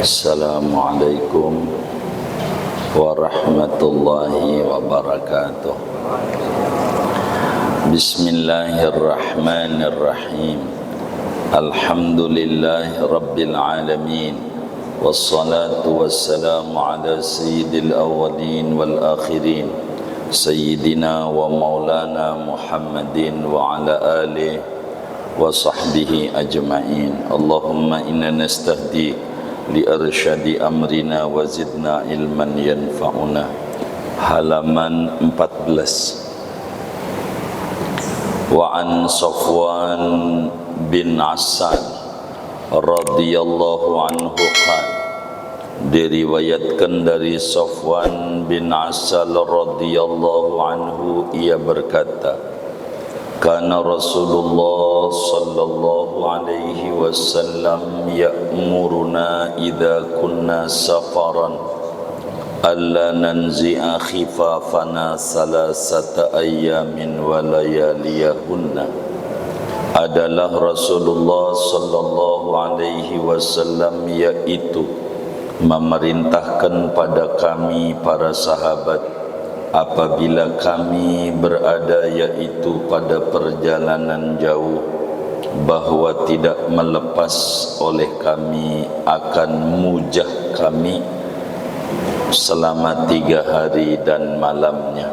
Assalamualaikum warahmatullahi wabarakatuh. Bismillahirrahmanirrahim. Alhamdulillahi rabbil alamin. Wassalatu wassalamu ala sayyidil awwalin wal akhirin, sayyidina wa maulana Muhammadin wa ala alihi wa sahbihi ajma'in. Allahumma inna nastahdi li arsyadi amrina wa zidna ilman yanfa'una. Halaman 14. Wa an Safwan bin Asad radhiyallahu anhu qala, diriwayatkan dari Safwan bin Asal radhiyallahu anhu, ia berkata, kana Rasulullah sallallahu alaihi wasallam ya'muruna idza kunna safaran alla nanzi'a khifafana salasata ayyamin wa layaliyahunna. Adalah Rasulullah sallallahu alaihi wasallam yaitu memerintahkan pada kami para sahabat apabila kami berada yaitu pada perjalanan jauh, bahwa tidak melepas oleh kami akan mujah kami selama 3 hari dan malamnya,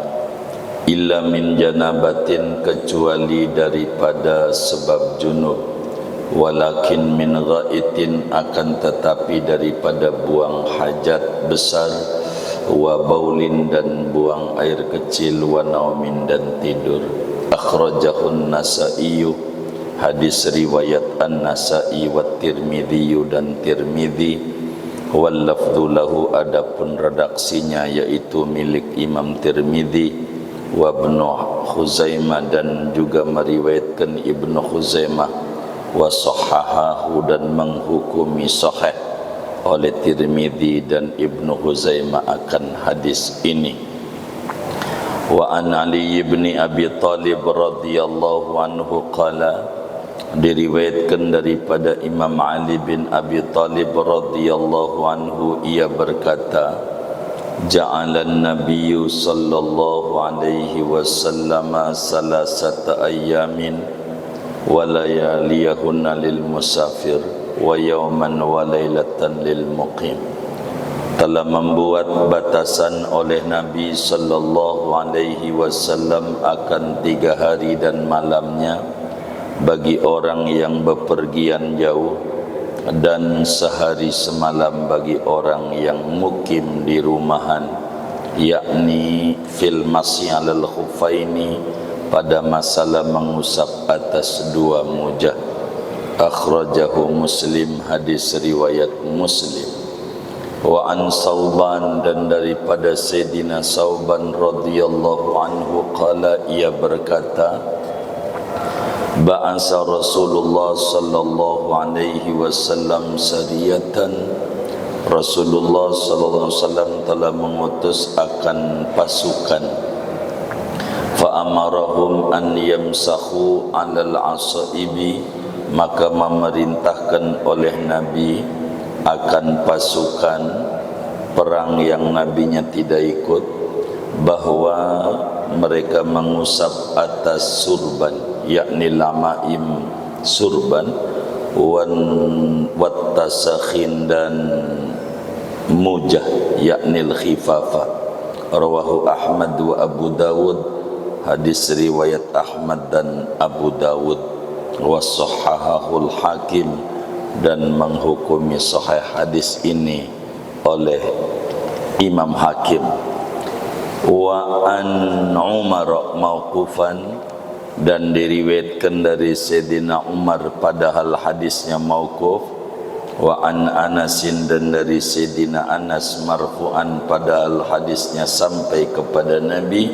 illa min janabatin, kecuali daripada sebab junub, walakin min ghaitin, akan tetapi daripada buang hajat besar, wa baulin, dan buang air kecil, wa naumin, dan tidur. Akhrajahun Nasa'i, hadis riwayat An-Nasa'i, wa Tirmidzi, dan Tirmidzi, wal lafdhu lahu, adapun redaksinya yaitu milik Imam Tirmidzi, wa Ibnu Khuzaimah, dan juga meriwayatkan Ibnu Khuzaimah, wa sahahahu, dan menghukumi sahih oleh Tirmidzi dan Ibnu Khuzaimah akan hadis ini. Wa an Ali bin Abi Thalib radhiyallahu anhu qala, diriwayatkan daripada Imam Ali bin Abi Thalib radhiyallahu anhu, ia berkata, ja'alan nabiyyu sallallahu alaihi wasallam salasata ayyamin wa layaliyahunna lil musafir wa yawman wa lailatan lil muqim. Telah membuat batasan oleh Nabi sallallahu alaihi wasallam akan 3 hari dan malamnya bagi orang yang bepergian jauh, dan sehari semalam bagi orang yang mukim di rumahan, yakni fil masyi alal khuffaini, pada masalah mengusap atas 2 mujah. Akhrajahu Muslim, hadis riwayat Muslim. Wa an Sauban, dan daripada Sayyidina Sauban radhiyallahu anhu qala, ia berkata, ba'asa Rasulullah sallallahu alaihi wasallam sariyatan, Rasulullah sallallahu alaihi wasallam telah mengutus akan pasukan, fa amarahum an yamsahu 'alal asaibi, maka memerintahkan oleh Nabi akan pasukan perang yang nabinya tidak ikut, bahwa mereka mengusap atas surban, yakni lamaim surban, wattasakhin, dan mujah, yakni al-khifafa. Rawahu Ahmad wa Abu Dawud, hadis riwayat Ahmad dan Abu Dawud, wasahahahul Hakim, dan menghukumi sahih hadis ini oleh Imam Hakim. Wa an Umar mauqufan, dan diriwayatkan dari Sayyidina Umar padahal hadisnya mauquf. Wa an Anasin, dan dari Sayyidina Anas marfu'an padahal hadisnya sampai kepada Nabi,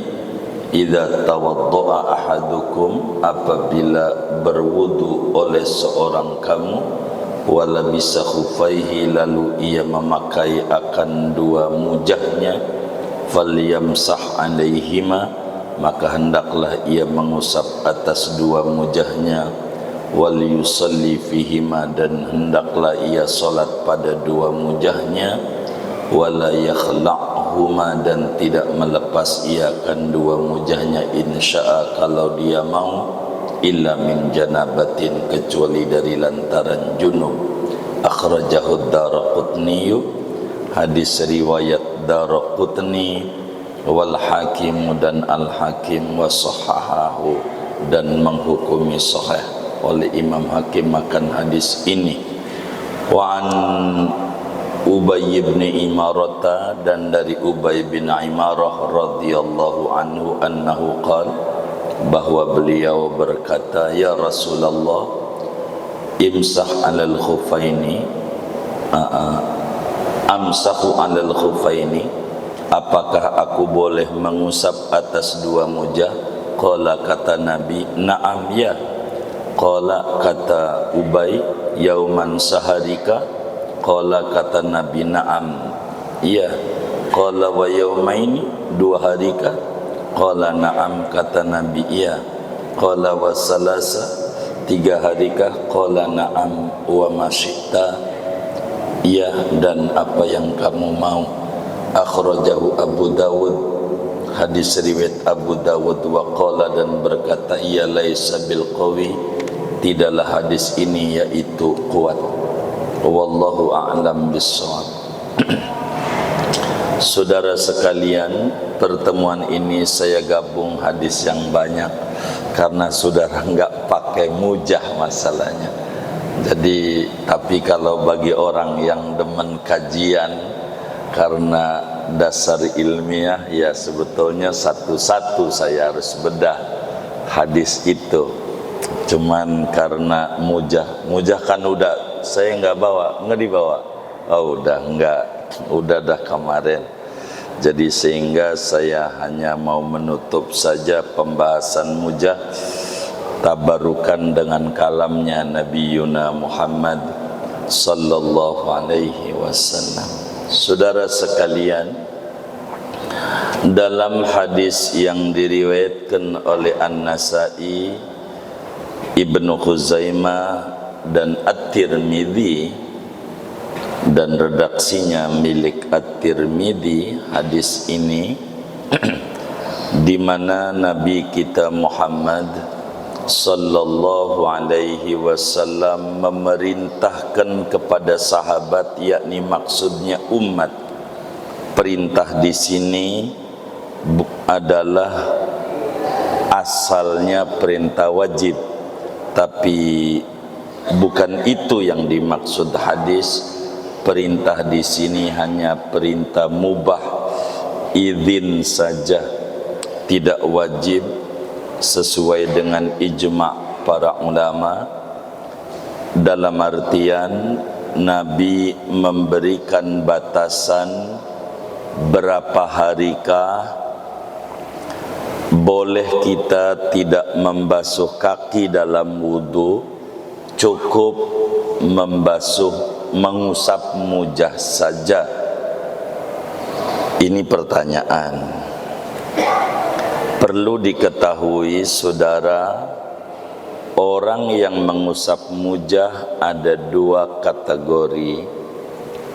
idza tawaddaa ahadukum, apabila berwudu oleh seorang kamu, wala bisa khufaihi, lalu ia memakai akan 2 mujahnya, falyamsah alaihima, maka hendaklah ia mengusap atas 2 mujahnya, wal yusalli fihima, dan hendaklah ia salat pada dua mujahnya, wala yakhla'huma, dan tidak melepas ia akan dua mujahnya insya'a kalau dia mau, illa min janabatin, kecuali dari lantaran junub. Akhrajahu Daraqutni, hadis riwayat Daraqutni, wal Hakim, dan Al Hakim, wa sahahahu, dan menghukumi sahih oleh Imam Hakim akan hadis ini. Wa an Ubay bin Imarah, dan dari Ubay bin Imarah radhiyallahu anhu annahu qala, bahwa beliau berkata, ya Rasulullah, imsah alal khufaini, amsahu alal khufaini, apakah aku boleh mengusap atas dua mujah? Qala, kata Nabi, na'am, ya. Qala, kata Ubay, yauman saharika? Qala, kata Nabi, na'am, ya. Qala, wa yaumaini, dua harika? Qala, na'am, kata Nabi, ya. Qala, wa salasa, tiga harikah? Qala, na'am, wa masyita, ya, dan apa yang kamu mau. Akhrajahu Abu Dawud, hadis riwayat Abu Dawud, wa qala, dan berkata, ya laisa bil qawi, tidaklah hadis ini yaitu kuat. Wallahu a'lam bissawab. Saudara sekalian, pertemuan ini saya gabung hadis yang banyak karena saudara enggak pakai mujah masalahnya. Jadi, tapi kalau bagi orang yang demen kajian karena dasar ilmiah, ya sebetulnya satu-satu saya harus bedah hadis itu. Cuman karena mujah kan udah saya enggak bawa, enggak dibawa. Oh udah enggak, udah dah kemarin. Jadi sehingga saya hanya mau menutup saja pembahasan mujah, tabarukan dengan kalamnya Nabi Yuna Muhammad sallallahu alaihi wasallam. Saudara sekalian, dalam hadis yang diriwayatkan oleh An-Nasa'i, Ibnu Khuzaimah, dan At-Tirmidzi, dan redaksinya milik At-Tirmidzi, hadis ini di mana Nabi kita Muhammad sallallahu alaihi wasallam memerintahkan kepada sahabat, yakni maksudnya umat. Perintah di sini adalah asalnya perintah wajib, tapi bukan itu yang dimaksud hadis. Perintah di sini hanya perintah mubah, izin saja, tidak wajib, sesuai dengan ijma' para ulama. Dalam artian Nabi memberikan batasan berapa harikah boleh kita tidak membasuh kaki dalam wudu, cukup mengusap mujah saja. Ini pertanyaan. Perlu diketahui saudara, orang yang mengusap mujah ada dua kategori.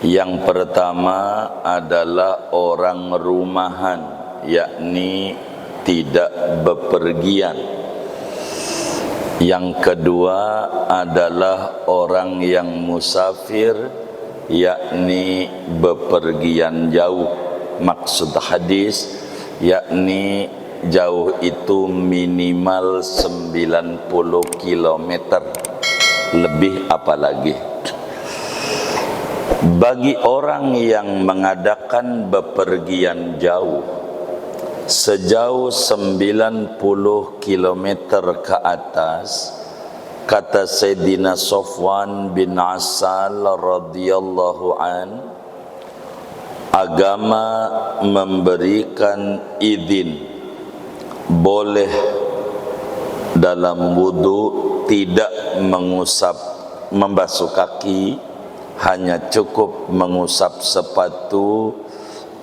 Yang pertama adalah orang rumahan, yakni tidak bepergian. Yang kedua adalah orang yang musafir, yakni bepergian jauh. Maksud hadis yakni jauh itu minimal 90 km, lebih apalagi. Bagi orang yang mengadakan bepergian jauh sejauh 90 km ke atas, kata Sayyidina Safwan bin Asal radhiyallahu an, agama memberikan izin boleh dalam wudu tidak membasuh kaki, hanya cukup mengusap sepatu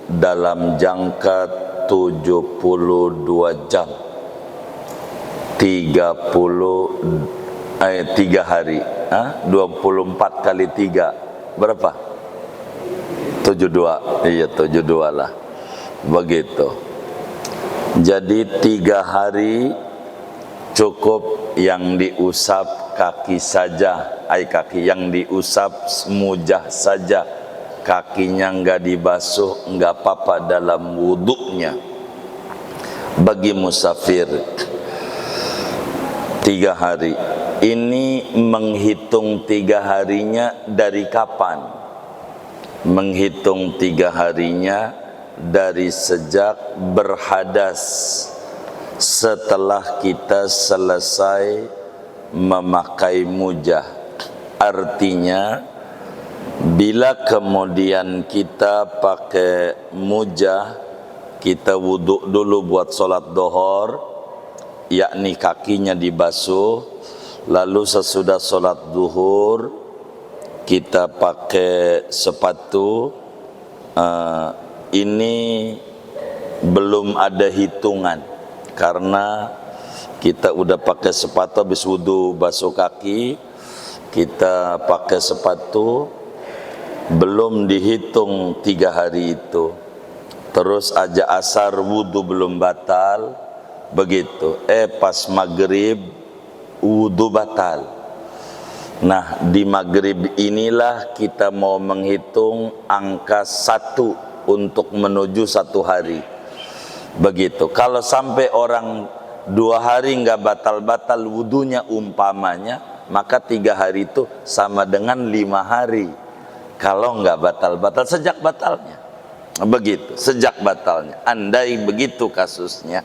dalam jangka 72 jam, 30 3 hari. 24 kali 3 berapa? 72. Iya, 72 lah. Begitu. Jadi 3 hari cukup yang diusap kaki saja, kaki yang diusap mujah saja, kakinya enggak dibasuh, enggak apa-apa dalam wuduknya. Bagi musafir 3 hari. Ini menghitung 3 harinya dari kapan? Menghitung 3 harinya dari sejak berhadas, setelah kita selesai memakai mujah. Artinya bila kemudian kita pakai mujah, kita wuduk dulu buat sholat dohor, yakni kakinya dibasuh, lalu sesudah sholat duhur kita pakai sepatu. Ini belum ada hitungan, karena kita udah pakai sepatu habis wudu basuh kaki, kita pakai sepatu, belum dihitung 3 hari itu. Terus aja asar wudu belum batal, begitu. Pas maghrib wudu batal. Nah, di maghrib inilah kita mau menghitung angka 1 untuk menuju 1 hari. Begitu. Kalau sampai orang 2 hari nggak batal-batal wudunya umpamanya, maka 3 hari itu sama dengan 5 hari. Kalau nggak batal-batal sejak batalnya. Begitu, sejak batalnya. Andai begitu kasusnya.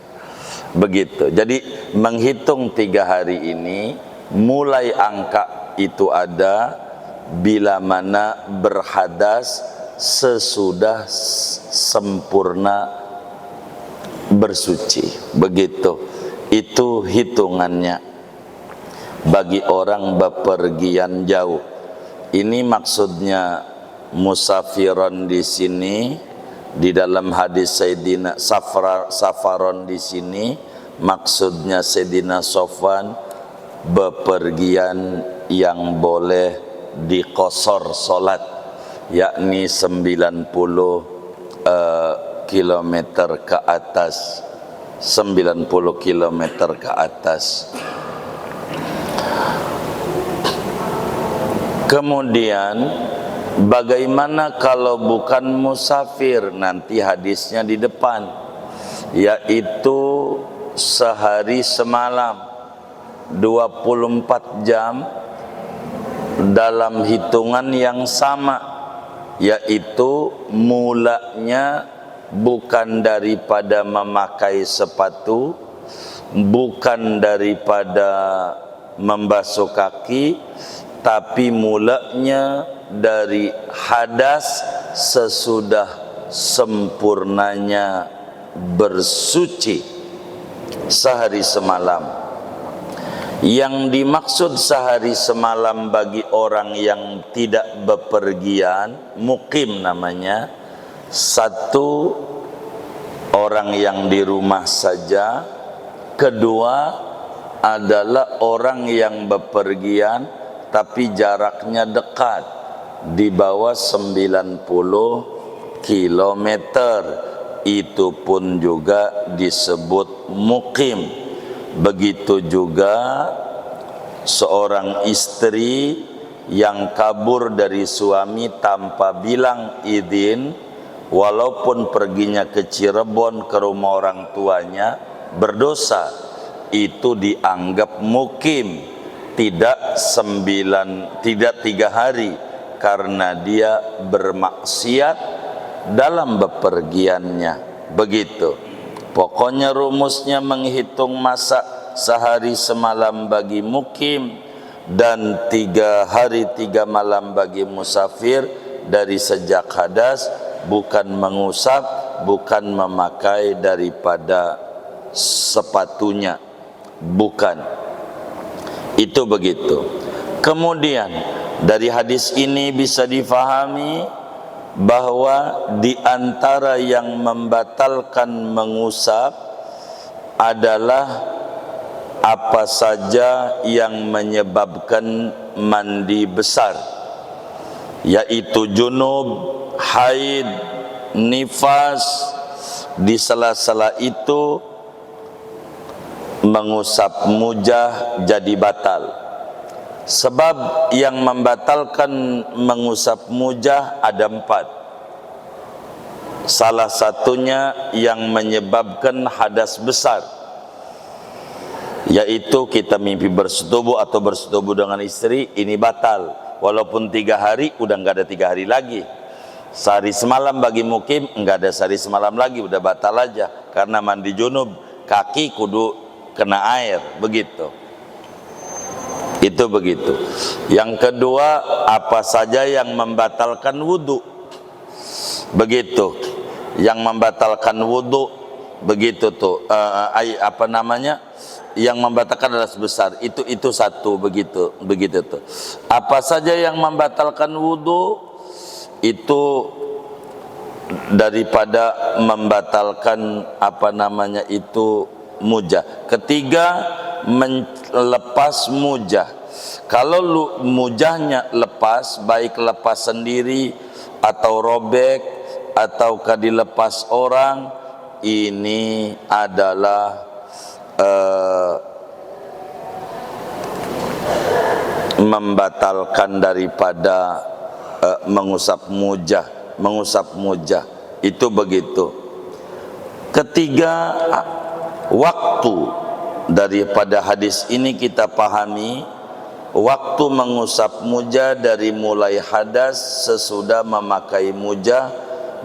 Begitu. Jadi menghitung 3 hari ini, mulai angka itu ada bila mana berhadas sesudah sempurna bersuci. Begitu. Itu hitungannya bagi orang bepergian jauh. Ini maksudnya musafiron di sini. Di dalam hadis Sayyidina Safaron di sini maksudnya Sayyidina Sofwan bepergian yang boleh diqosor solat, yakni 90 kilometer ke atas, 90 kilometer ke atas. Kemudian bagaimana kalau bukan musafir? Nanti hadisnya di depan, yaitu sehari semalam 24 jam dalam hitungan yang sama, yaitu mulanya bukan daripada memakai sepatu, bukan daripada membasuh kaki, tapi mulanya dari hadas sesudah sempurnanya bersuci sehari semalam. Yang dimaksud sehari semalam bagi orang yang tidak bepergian, mukim namanya. 1, orang yang di rumah saja. 2 adalah orang yang bepergian tapi jaraknya dekat, di bawah 90 kilometer. Itu pun juga disebut mukim. Begitu juga seorang istri yang kabur dari suami tanpa bilang izin, walaupun perginya ke Cirebon ke rumah orang tuanya, berdosa. Itu dianggap mukim, tidak 3 hari, karena dia bermaksiat dalam bepergiannya. Begitu. Pokoknya rumusnya menghitung masa sehari semalam bagi mukim dan 3 hari 3 malam bagi musafir dari sejak hadas, bukan mengusap, bukan memakai daripada sepatunya, bukan. Itu begitu. Kemudian dari hadis ini bisa difahami bahwa di antara yang membatalkan mengusap adalah apa saja yang menyebabkan mandi besar, yaitu junub, haid, nifas. Di sela-sela itu mengusap mujah jadi batal. Sebab yang membatalkan mengusap mujah ada 4. Salah satunya yang menyebabkan hadas besar, yaitu kita mimpi bersetubuh atau bersetubuh dengan istri, ini batal. Walaupun 3 hari, udah nggak ada 3 hari lagi. Sehari semalam bagi mukim, nggak ada sehari semalam lagi, udah batal aja. Karena mandi junub, kaki kudu kena air, begitu. Itu begitu. Yang kedua, apa saja yang membatalkan wudhu, begitu. Yang membatalkan wudhu, begitu tuh. Yang membatalkan adalah sebesar itu satu, begitu tuh. Apa saja yang membatalkan wudhu itu daripada membatalkan mujah. Ketiga, melepas mujah. Kalau mujahnya lepas, baik lepas sendiri atau robek ataukah dilepas orang, ini adalah membatalkan daripada mengusap mujah itu begitu. Ketiga, waktu. Daripada hadis ini kita pahami waktu mengusap mujah dari mulai hadas sesudah memakai mujah,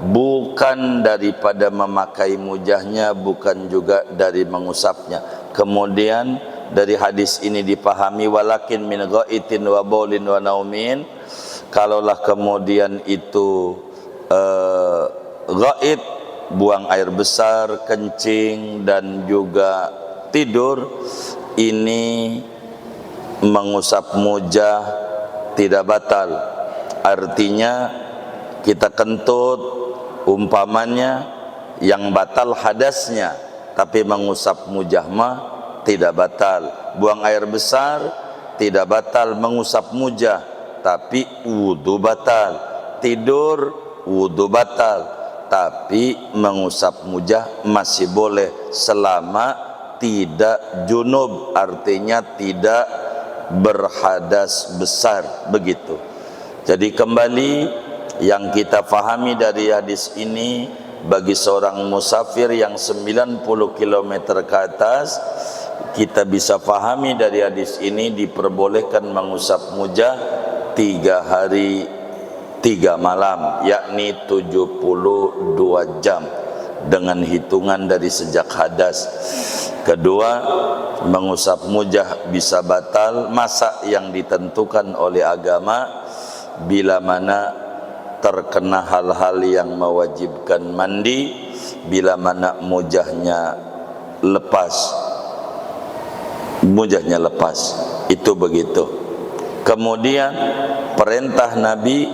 bukan daripada memakai mujahnya, bukan juga dari mengusapnya. Kemudian dari hadis ini dipahami walakin min ghaitin wa baulin wa naumin. Kalaulah kemudian itu ghaid, buang air besar, kencing dan juga tidur, ini mengusap mujah tidak batal. Artinya kita kentut, umpamanya yang batal hadasnya, tapi mengusap mujah mah tidak batal. Buang air besar tidak batal, mengusap mujah tapi wudu batal. Tidur wudu batal, tapi mengusap mujah masih boleh selama tidak junub, artinya tidak berhadas besar, begitu. Jadi kembali yang kita fahami dari hadis ini, bagi seorang musafir yang 90 km ke atas, kita bisa fahami dari hadis ini diperbolehkan mengusap mujah 3 hari 3 malam, yakni 72 jam dengan hitungan dari sejak hadas. Kedua, mengusap mujah bisa batal masa yang ditentukan oleh agama bila mana terkena hal-hal yang mewajibkan mandi, bila mana mujahnya lepas, itu begitu. Kemudian perintah Nabi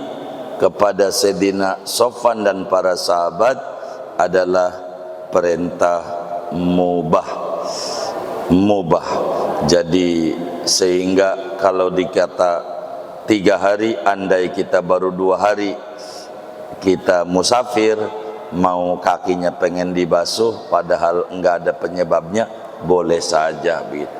kepada Sayyidina Sofwan dan para sahabat adalah perintah mubah. Jadi sehingga kalau dikata 3 hari, andai kita baru 2 hari kita musafir, mau kakinya pengen dibasuh padahal enggak ada penyebabnya, boleh saja begitu.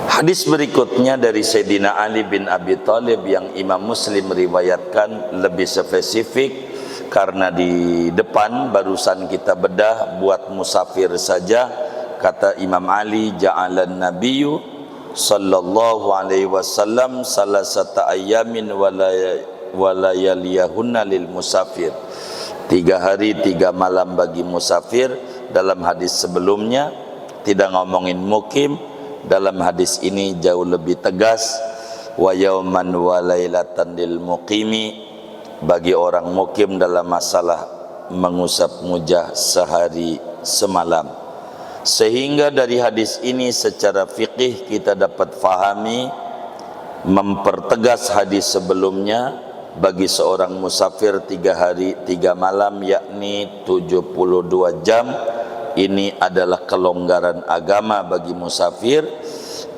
Hadis berikutnya dari Sayyidina Ali bin Abi Thalib yang Imam Muslim riwayatkan lebih spesifik, karena di depan barusan kita bedah buat musafir saja. Kata Imam Ali, ja'alan nabiyyu sallallahu alaihi wasallam salasata ayyamin walayaliyahunna lil musafir. 3 hari 3 malam bagi musafir. Dalam hadis sebelumnya tidak ngomongin mukim, dalam hadis ini jauh lebih tegas, wa yauman wa lailatan lil muqimi, bagi orang mukim dalam masalah mengusap mujah sehari semalam. Sehingga dari hadis ini secara fikih kita dapat fahami, mempertegas hadis sebelumnya, bagi seorang musafir 3 hari 3 malam yakni 72 jam ini adalah kelonggaran agama bagi musafir.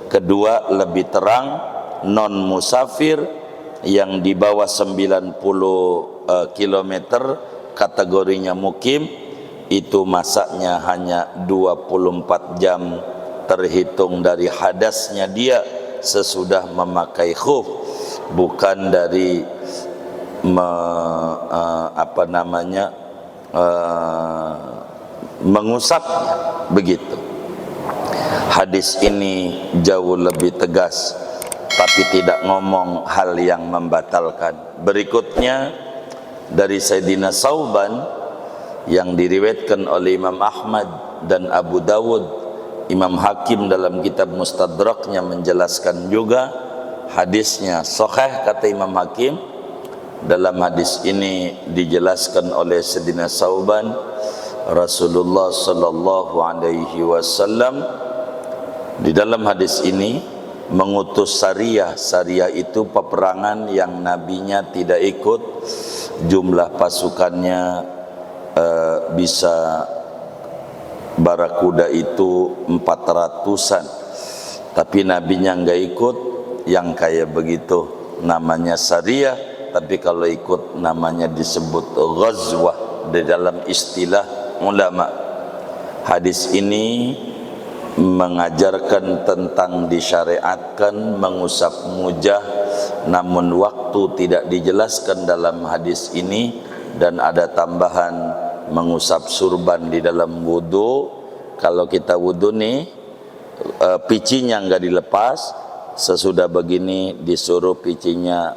Kedua, lebih terang, non musafir yang di bawah 90 km kategorinya mukim, itu masaknya hanya 24 jam terhitung dari hadasnya dia sesudah memakai khuf, bukan dari mengusapnya. Begitu. Hadis ini jauh lebih tegas, tapi tidak ngomong hal yang membatalkan. Berikutnya dari Sayyidina Sauban yang diriwayatkan oleh Imam Ahmad dan Abu Dawud. Imam Hakim dalam kitab Mustadraknya menjelaskan juga hadisnya sahih, kata Imam Hakim. Dalam hadis ini dijelaskan oleh Sayyidina Sauban, Rasulullah sallallahu alaihi wasallam di dalam hadis ini mengutus Sariyah. Sariyah itu peperangan yang nabinya tidak ikut, jumlah pasukannya bisa barakuda itu 400-an, tapi nabinya enggak ikut. Yang kayak begitu namanya Sariyah, tapi kalau ikut namanya disebut ghazwah di dalam istilah ulama. Hadis ini mengajarkan tentang disyariatkan mengusap mujah, namun waktu tidak dijelaskan dalam hadis ini. Dan ada tambahan mengusap surban di dalam wudu. Kalau kita wudu nih, picinya enggak dilepas, sesudah begini disuruh picinya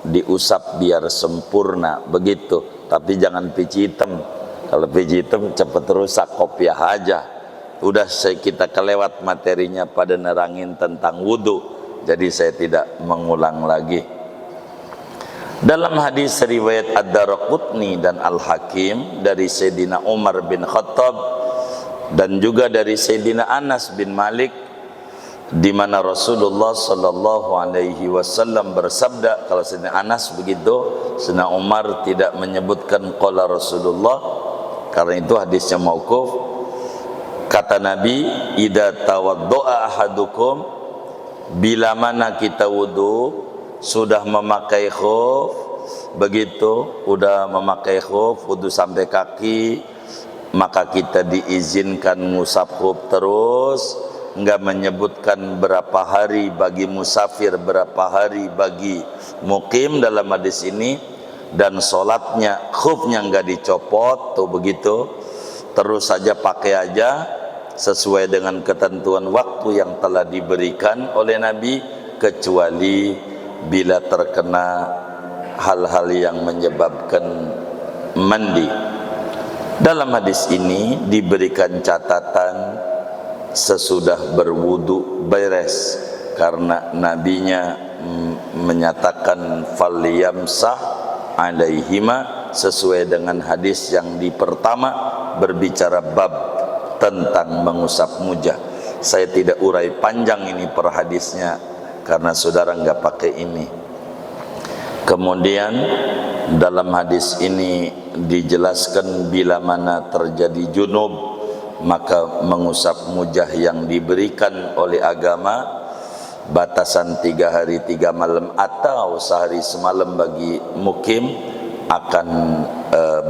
diusap biar sempurna, begitu. Tapi jangan pici hitam. Kalau pici hitam cepat rusak, kopiah aja. Udah kita kelewat materinya pada nerangin tentang wudu, jadi saya tidak mengulang lagi. Dalam hadis riwayat Ad-Daraqutni dan Al-Hakim dari Sayyidina Umar bin Khattab dan juga dari Sayyidina Anas bin Malik, di mana Rasulullah sallallahu alaihi wasallam bersabda, kalau Sayyidina Anas begitu, Sayyidina Umar tidak menyebutkan qala Rasulullah karena itu hadisnya mauquf. Kata Nabi, idza tawaddaa ahadukum, bila mana kita wudu sudah memakai khuf, begitu udah memakai khuf, wudu sampai kaki, maka kita diizinkan ngusap khuf terus. Enggak menyebutkan berapa hari bagi musafir, berapa hari bagi mukim dalam hadis ini. Dan sholatnya, khufnya enggak dicopot, tuh begitu, terus saja pakai aja sesuai dengan ketentuan waktu yang telah diberikan oleh Nabi, kecuali bila terkena hal-hal yang menyebabkan mandi. Dalam hadis ini diberikan catatan sesudah berwudu beres, karena nabinya menyatakan falyamsah alaihima, sesuai dengan hadis yang di pertama berbicara bab tentang mengusap mujah. Saya tidak urai panjang ini per hadisnya karena saudara enggak pakai ini. Kemudian dalam hadis ini dijelaskan bila mana terjadi junub, maka mengusap mujah yang diberikan oleh agama batasan 3 hari 3 malam atau sehari semalam bagi mukim akan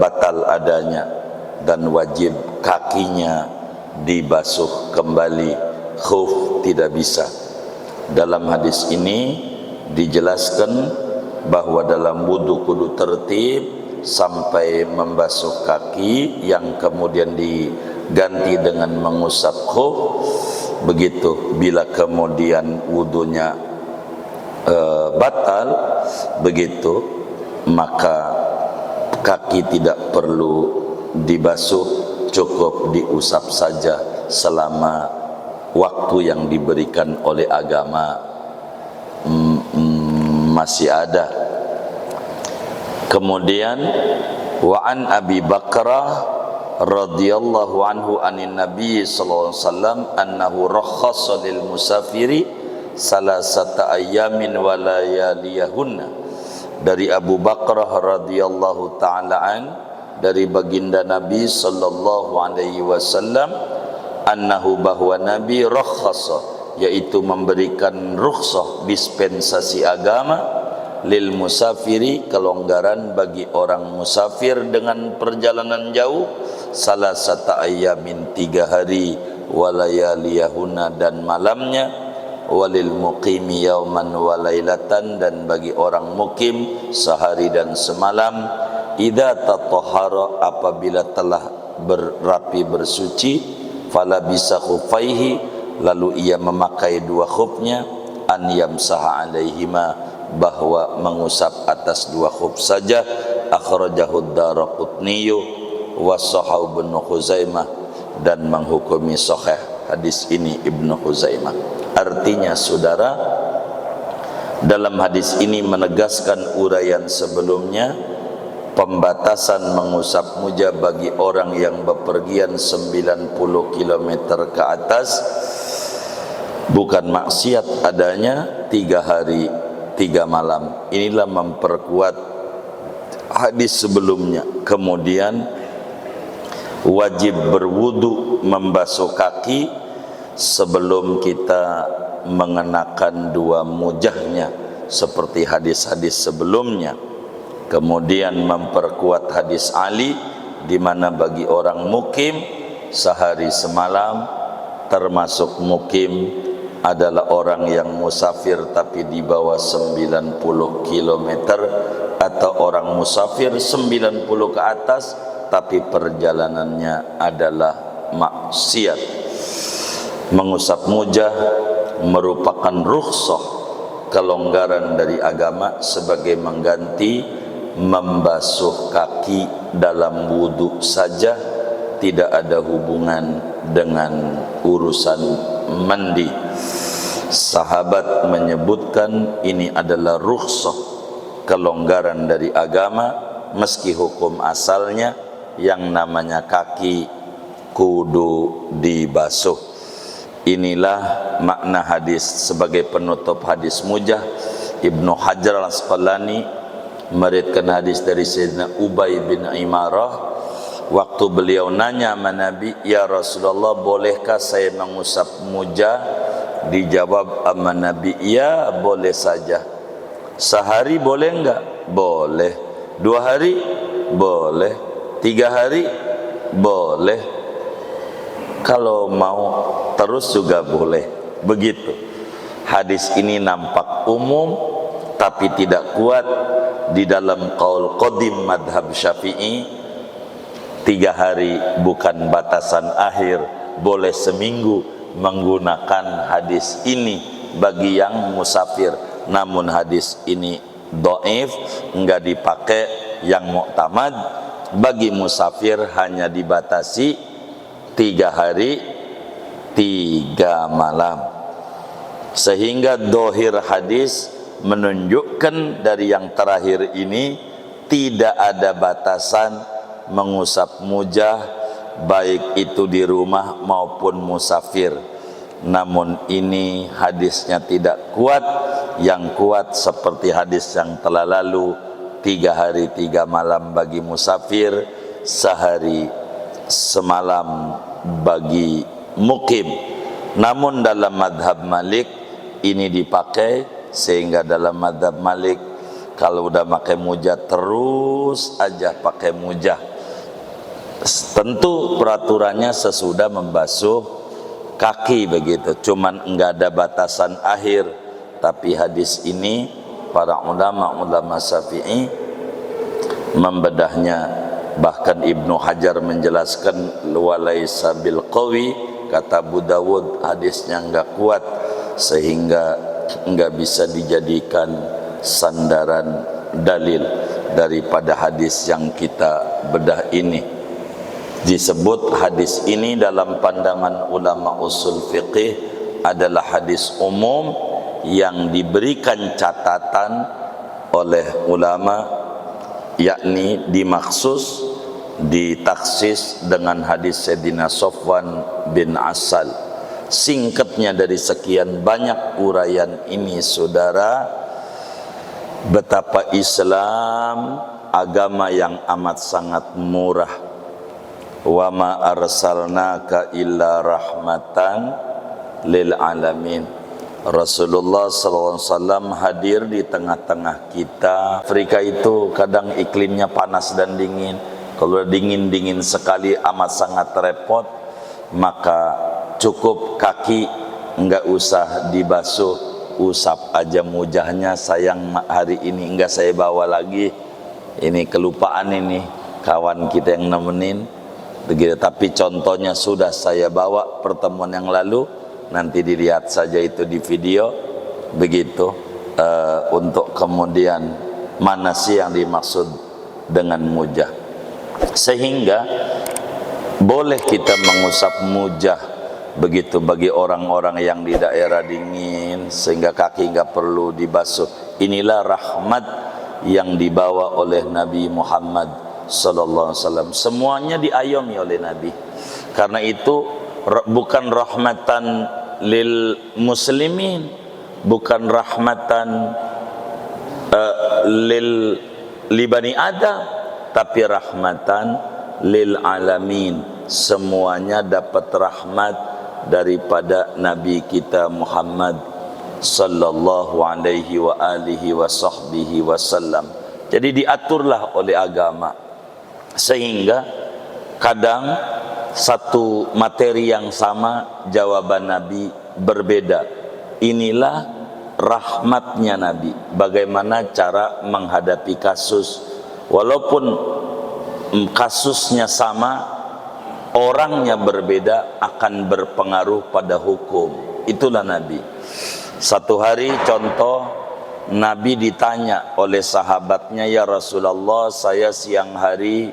batal adanya, dan wajib kakinya dibasuh kembali, khuf tidak bisa. Dalam hadis ini dijelaskan bahwa dalam wudu kudu tertib sampai membasuh kaki yang kemudian diganti dengan mengusap khuf. Begitu bila kemudian wudunya batal, begitu maka kaki tidak perlu dibasuh, cukup diusap saja selama waktu yang diberikan oleh agama masih ada. Kemudian wa an Abi Bakrah radhiyallahu anhu anin Nabi sallallahu alaihi wasallam annahu rakhasa lil musafiri salasata ayyamin wa layaliyahunna. Dari Abu Bakrah radhiyallahu taala an, dari baginda Nabi sallallahu alaihi wasallam, annahu bahwa Nabi rakhasa, yaitu memberikan rukhsah, dispensasi agama, lil musafiri, kelonggaran bagi orang musafir dengan perjalanan jauh, salasata ayyamin, 3 hari, walayaliyahuna, dan malamnya, walil muqimi yauman walailatan, dan bagi orang mukim sehari dan semalam, idza tatahhara, apabila telah berapi bersuci, fala bisa khufaihi, lalu ia memakai 2 khufnya, an yamsaha alaihima, bahwa mengusap atas 2 khuf saja. Akhrajahu Daraqutni wa sahahu Ibnu Khuzaimah, dan menghukumi sahih hadis ini Ibnu Khuzaimah. Artinya saudara, dalam hadis ini menegaskan uraian sebelumnya, pembatasan mengusap mujah bagi orang yang bepergian 90 km ke atas bukan maksiat adanya 3 hari 3 malam. Inilah memperkuat hadis sebelumnya. Kemudian wajib berwudu, membasuh kaki sebelum kita mengenakan 2 mujahnya seperti hadis-hadis sebelumnya. Kemudian memperkuat hadis Ali, di mana bagi orang mukim sehari semalam, termasuk mukim adalah orang yang musafir tapi di bawah 90 km, atau orang musafir 90 ke atas tapi perjalanannya adalah maksiat. Mengusap mujah merupakan rukhsah, kelonggaran dari agama, sebagai mengganti membasuh kaki dalam wudu saja, tidak ada hubungan dengan urusan mandi. Sahabat menyebutkan ini adalah rukhsah, kelonggaran dari agama, meski hukum asalnya yang namanya kaki kudu dibasuh. Inilah makna hadis. Sebagai penutup hadis mujah, Ibnu Hajar Al-Asqalani meriwayatkan hadis dari Sayyidina Ubay bin Imarah. Waktu beliau nanya sama Nabi, ya Rasulullah, bolehkah saya mengusap mujah? Dijawab sama Nabi, ya boleh saja. Sehari boleh enggak? Boleh. 2 hari? Boleh. 3 hari? Boleh. Kalau mau terus juga boleh. Begitu. Hadis ini nampak umum tapi tidak kuat di dalam qaul qadim madhab Syafi'i. 3 hari bukan batasan akhir, boleh seminggu menggunakan hadis ini bagi yang musafir. Namun hadis ini dhaif, enggak dipakai. Yang muktamad bagi musafir hanya dibatasi 3 hari 3 malam. Sehingga dohir hadis menunjukkan dari yang terakhir ini tidak ada batasan mengusap mujah, baik itu di rumah maupun musafir. Namun ini hadisnya tidak kuat. Yang kuat seperti hadis yang telah lalu, 3 hari 3 malam bagi musafir, sehari semalam bagi mukim. Namun dalam madhab Malik ini dipakai, sehingga dalam madhab Malik kalau udah pakai mujah terus aja pakai mujah. Tentu peraturannya sesudah membasuh kaki begitu, cuman enggak ada batasan akhir. Tapi hadis ini para ulama Syafi'i membedahnya. Bahkan Ibnu Hajar menjelaskan walaisa bil qawi, kata Abu Dawud hadisnya enggak kuat sehingga enggak bisa dijadikan sandaran dalil daripada hadis yang kita bedah ini. Disebut hadis ini dalam pandangan ulama usul fiqih adalah hadis umum yang diberikan catatan oleh ulama, yakni dimaksus, ditaksis dengan hadis Sayyidina Sofwan bin Asal. Singkatnya dari sekian banyak uraian ini saudara, betapa Islam agama yang amat sangat murah. Wa ma arsalnaka illa rahmatan lil alamin. Rasulullah SAW hadir di tengah-tengah kita. Afrika itu kadang iklimnya panas dan dingin. Kalau dingin-dingin sekali amat sangat repot, maka cukup kaki enggak usah dibasuh, usap aja mujahnya. Sayang hari ini enggak saya bawa lagi, ini kelupaan ini kawan kita yang nemenin begitu. Tapi contohnya sudah saya bawa pertemuan yang lalu, nanti dilihat saja itu di video begitu. Untuk kemudian mana sih yang dimaksud dengan mujah, sehingga boleh kita mengusap mujah begitu bagi orang-orang yang di daerah dingin, sehingga kaki nggak perlu dibasuh. Inilah rahmat yang dibawa oleh Nabi Muhammad sallallahu alaihi wasallam. Semuanya diayomi oleh Nabi. Karena itu bukan rahmatan lil muslimin, bukan rahmatan li bani Adam, tapi rahmatan lil alamin. Semuanya dapat rahmat daripada Nabi kita Muhammad sallallahu alaihi wa alihi wa sahbihi wasallam. Jadi diaturlah oleh agama, sehingga kadang satu materi yang sama jawaban Nabi berbeda. Inilah rahmatnya Nabi, bagaimana cara menghadapi kasus. Walaupun kasusnya sama, orangnya berbeda, akan berpengaruh pada hukum. Itulah Nabi. Satu hari contoh, Nabi ditanya oleh sahabatnya, "Ya Rasulullah, saya siang hari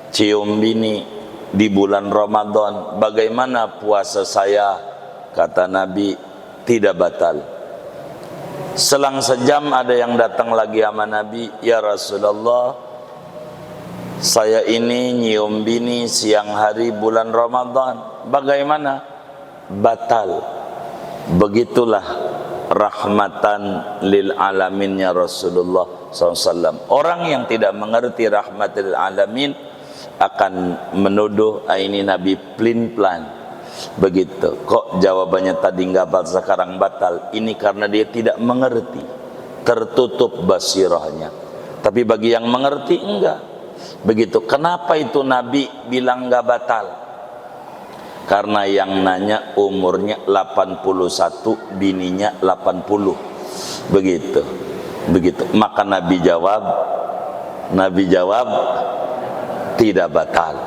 cium bini di bulan Ramadan, bagaimana puasa saya?" Kata Nabi, "Tidak batal." Selang sejam ada yang datang lagi sama Nabi, "Ya Rasulullah, saya ini nyium bini siang hari bulan Ramadan, bagaimana?" Batal. Begitulah rahmatan lil alaminnya Rasulullah SAW. Orang yang tidak mengerti rahmat lil alamin akan menuduh ini Nabi plin-plan begitu. Kok jawabannya tadi nggak batal sekarang batal? Ini karena dia tidak mengerti, tertutup basirahnya. Tapi bagi yang mengerti enggak begitu. Kenapa itu Nabi bilang nggak batal? Karena yang nanya umurnya 81, bininya 80 begitu. Maka Nabi jawab tidak batal.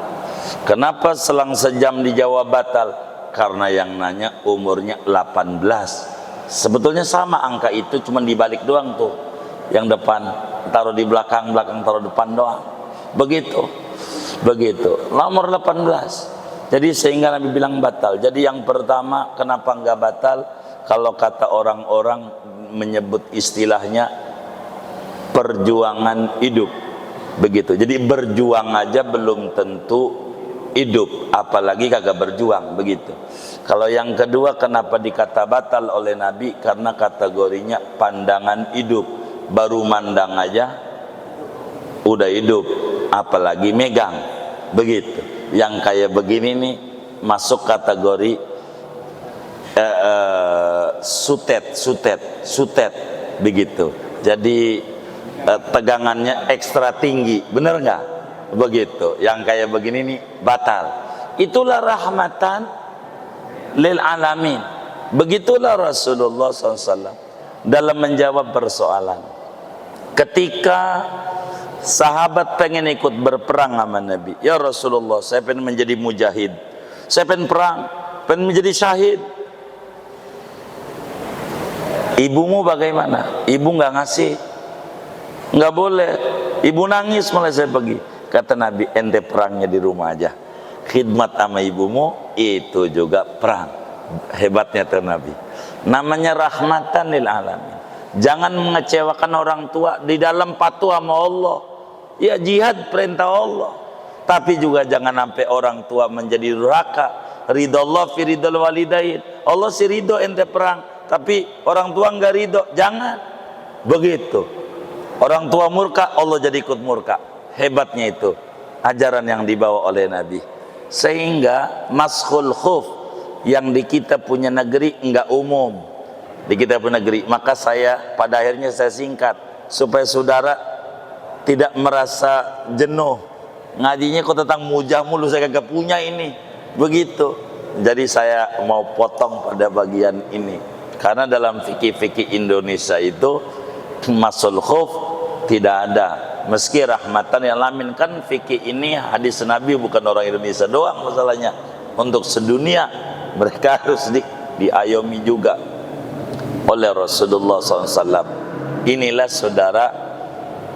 Kenapa selang sejam dijawab batal? Karena yang nanya umurnya 18. Sebetulnya sama angka itu, cuma dibalik doang tuh. Yang depan taruh di belakang, belakang taruh depan doang. Begitu. Nomor 18. Jadi sehingga Nabi bilang batal. Jadi yang pertama, kenapa enggak batal? Kalau kata orang-orang menyebut istilahnya perjuangan hidup. Begitu. Jadi berjuang aja belum tentu hidup, apalagi kagak berjuang begitu. Kalau yang kedua, kenapa dikata batal oleh Nabi? Karena kategorinya pandangan hidup. Baru mandang aja udah hidup, apalagi megang. Begitu. Yang kayak begini nih masuk kategori sutet begitu. Jadi tegangannya ekstra tinggi, bener nggak? Begitu. Yang kayak begini nih batal. Itulah rahmatan lil alamin. Begitulah Rasulullah SAW dalam menjawab persoalan. Ketika sahabat pengen ikut berperang sama Nabi, "Ya Rasulullah, saya pengen menjadi mujahid, saya pengen perang, pengen menjadi syahid." "Ibumu bagaimana?" "Ibu nggak ngasih." "Nggak boleh, ibu nangis malah saya pergi." Kata Nabi, "Ente perangnya di rumah aja, khidmat sama ibumu itu juga perang." Hebatnya tuh Nabi. Namanya rahmatan lil alamin. Jangan mengecewakan orang tua di dalam patuh sama Allah. Ya jihad perintah Allah. Tapi juga jangan sampai orang tua menjadi durhaka. Ridho Allah fi ridhol walidain. Allah si ridho ente perang, tapi orang tua enggak ridho. Jangan begitu. Orang tua murka, Allah jadi ikut murka. Hebatnya itu ajaran yang dibawa oleh Nabi. Sehingga maskhul khuf yang di kita punya negeri enggak umum di kita punya negeri. Maka saya pada akhirnya saya singkat supaya saudara tidak merasa jenuh. Ngajinya kok tentang mujah mulu, saya kagak punya ini. Begitu. Jadi saya mau potong pada bagian ini. Karena dalam fikih-fikih Indonesia itu masul khuf tidak ada. Meski rahmatan yang lamin, kan fikih ini hadis Nabi bukan orang Indonesia doang masalahnya. Untuk sedunia mereka harus diayomi juga oleh Rasulullah SAW. Inilah saudara,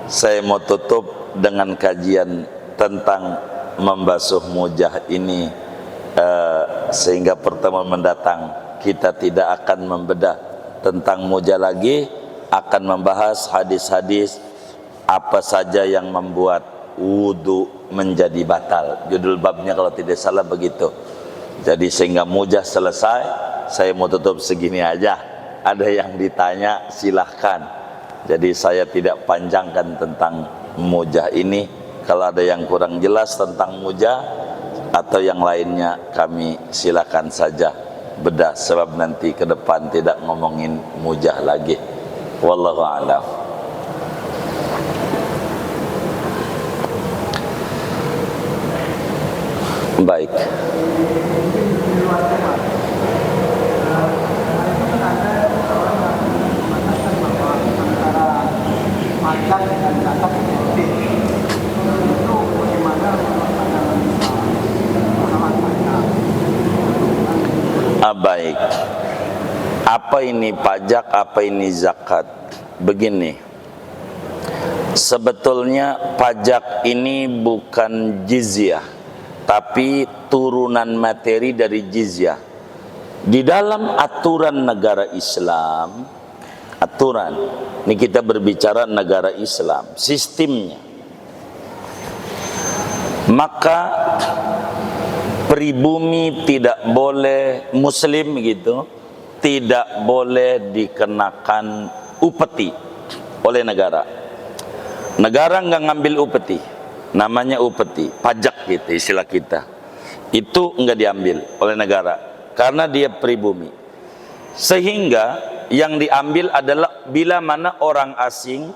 saya mau tutup dengan kajian tentang membasuh mujah ini, sehingga pertemuan mendatang kita tidak akan membedah tentang mujah lagi, akan membahas hadis-hadis apa saja yang membuat wudu menjadi batal. Judul babnya kalau tidak salah begitu. Jadi sehingga mujah selesai, saya mau tutup segini aja. Ada yang ditanya silahkan. Jadi saya tidak panjangkan tentang mujah ini. Kalau ada yang kurang jelas tentang mujah atau yang lainnya, kami silakan saja bedah, sebab nanti ke depan tidak ngomongin mujah lagi. Wallahu a'lam. Baik. Baik. Apa ini pajak, apa ini zakat? Begini, sebetulnya pajak ini bukan jizyah, tapi turunan materi dari jizyah. Di dalam aturan negara Islam, aturan, ini kita berbicara negara Islam, sistemnya, maka pribumi tidak boleh, muslim gitu, tidak boleh dikenakan upeti oleh negara. Negara nggak ngambil upeti, namanya upeti, pajak gitu istilah kita. Itu nggak diambil oleh negara karena dia pribumi. Sehingga yang diambil adalah bila mana orang asing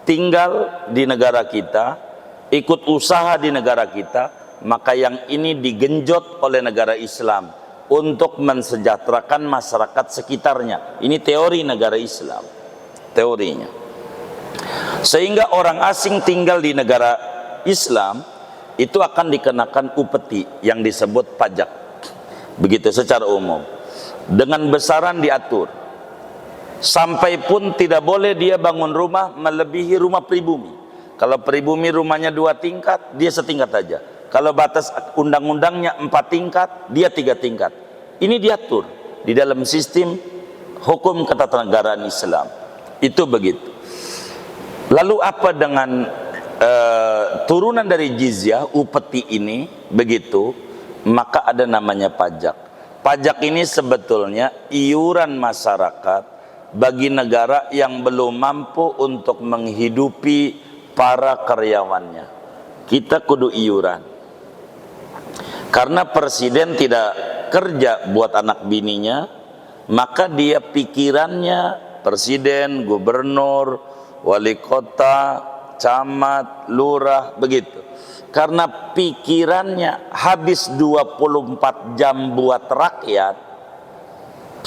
tinggal di negara kita, ikut usaha di negara kita, maka yang ini digenjot oleh negara Islam untuk mensejahterakan masyarakat sekitarnya. Ini teori negara Islam, teorinya. Sehingga orang asing tinggal di negara Islam itu akan dikenakan upeti yang disebut pajak. Begitu secara umum. Dengan besaran diatur. Sampai pun tidak boleh dia bangun rumah melebihi rumah pribumi. Kalau pribumi rumahnya 2 tingkat, dia setingkat aja. Kalau batas undang-undangnya 4 tingkat, dia 3 tingkat. Ini diatur di dalam sistem hukum ketatanegaraan Islam. Itu begitu. Lalu apa dengan turunan dari jizyah, upeti ini, begitu, maka ada namanya pajak. Pajak ini sebetulnya iuran masyarakat bagi negara yang belum mampu untuk menghidupi para karyawannya. Kita kudu iuran. Karena presiden tidak kerja buat anak bininya, maka dia pikirannya, presiden, gubernur, wali kota, camat, lurah, begitu. Karena pikirannya habis 24 jam buat rakyat,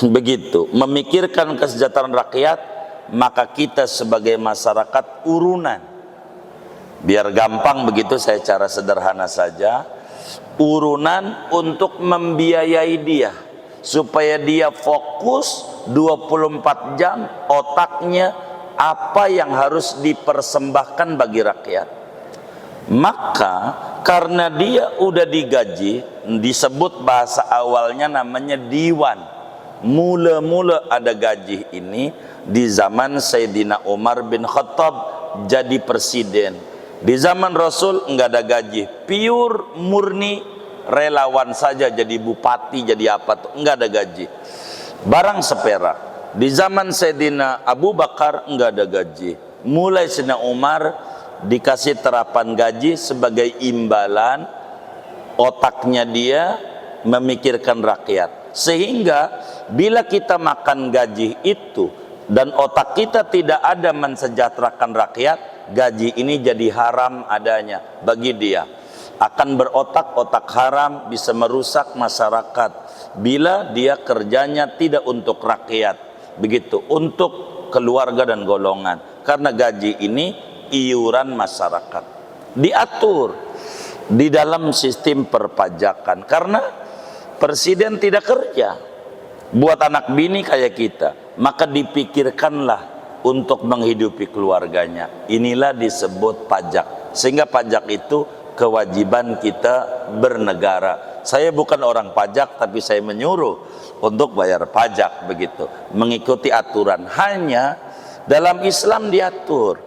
begitu, memikirkan kesejahteraan rakyat, maka kita sebagai masyarakat urunan. Biar gampang begitu, saya cara sederhana saja, urunan untuk membiayai dia supaya dia fokus 24 jam otaknya apa yang harus dipersembahkan bagi rakyat. Maka karena dia udah digaji, disebut bahasa awalnya namanya diwan. Mula-mula ada gaji ini di zaman Sayyidina Umar bin Khattab jadi presiden. Di zaman Rasul enggak ada gaji, pure murni relawan saja, jadi bupati, jadi apa tuh, enggak ada gaji. Barang seperak. Di zaman Sayyidina Abu Bakar enggak ada gaji. Mulai Sayyidina Umar dikasih terapan gaji sebagai imbalan, otaknya dia memikirkan rakyat, sehingga bila kita makan gaji itu dan otak kita tidak ada mensejahterakan rakyat, gaji ini jadi haram adanya bagi dia, akan berotak-otak haram, bisa merusak masyarakat bila dia kerjanya tidak untuk rakyat, begitu, untuk keluarga dan golongan. Karena gaji ini iuran masyarakat, diatur di dalam sistem perpajakan. Karena presiden tidak kerja buat anak bini kayak kita, maka dipikirkanlah untuk menghidupi keluarganya. Inilah disebut pajak. Sehingga pajak itu kewajiban kita bernegara. Saya bukan orang pajak, tapi saya menyuruh untuk bayar pajak, begitu, mengikuti aturan. Hanya dalam Islam diatur,